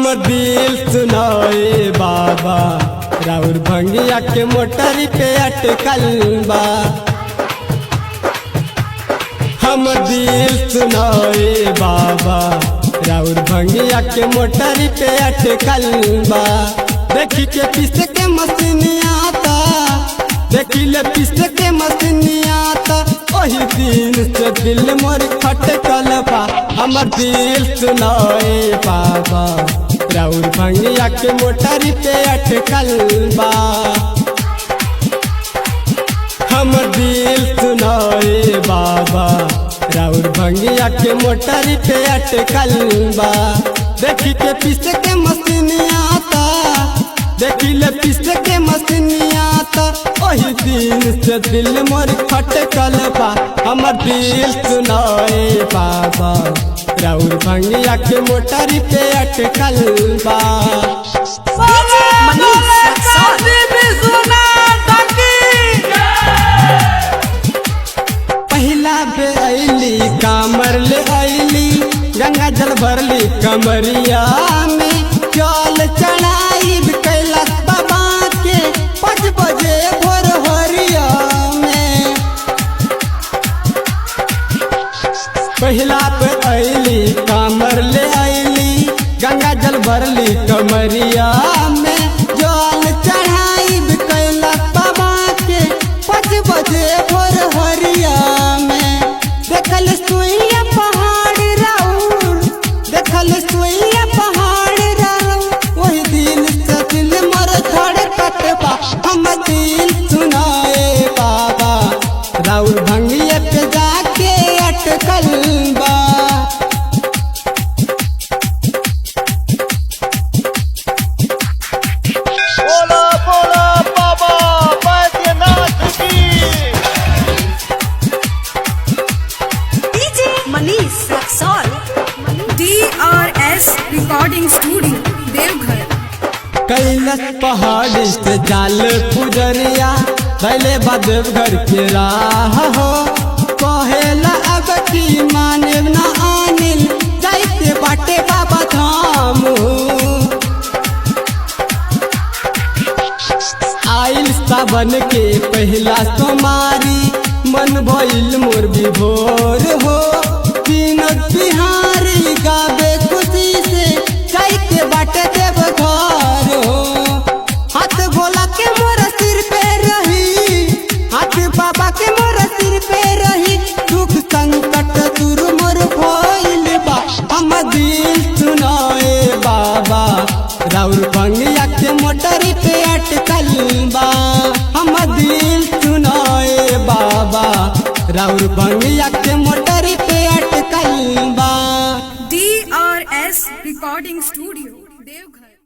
हमर दिल सुनाए बाबा राउर भंगिया के मोटरी पे अटकल बा। हमर दिल सुनाए बाबा राउर भंगिया के मोटरी पे अटकल बा। देखी के पीछे के मसीनिया आता, देखी ले पीछे के मसीनिया आता, वही दिन से दिल मोर खटकल बा। हमर दिल सुनाए बाबा राउर भंगिया के मोटरी पे अटकल बा। हमर दिल सुनाए बाबा राउर भंगिया के मोटरी पे अटकल बा। देखी के पीछे के मसीनिया आता, देखी ले पीछे के मसीनिया आता, वही दिन से दिल मोर खटकल बा। हमर दिल सुनाए बाबा राउर भंगिया के मोटरी पे अटकल बा। पहला बे अली कामर ले अली, गंगा जल भरली कमरिया में, चल चढ़ाई कैलाश बाबा के 5 बजे भोर हरिया में। पहला पे अली कामर ले अली, गंगा जल भरली कमरिया में, जल चढ़ाई कैलाश बाबा के 5 बजे भोर हरिया में। देखल सुइया पहाड़ राउर, देखल सुइया पहाड़ राउर, वही दिन से दिल मर धड़कत बा। हम दिल सुनाए बाबा राउर भंगिया पे जाके अटकल बा। बोला बोला बाबा बैद्यनाथ की। DJ Manish Raxaul, DRS recording studio Deoghar. Kailash पहाड़ी से जाल पुजरिया पहले देवघर के राह हो, कहेला अब की माने न आनिल जाइते बाटे बाबा धाम। आइल सावन के पहला सोमारी, मन भइल मोर विभोर हो, विनोद बिहारी गावे खुशी से जाइते बाटे देवघर हो। हाथ भोला के मोर सिर पे रही, हाथ बाबा के मोर सिर पे रही, दुख संकट दूर मोर भइल बा। हम दिल सुनाए बाबा राउर भंगिया के मोटरी पे अटकल बा। हम दिल सुनाए बाबा राउर भंगिया के मोटरी पे अटकल बा। DRS recording studio Deoghar.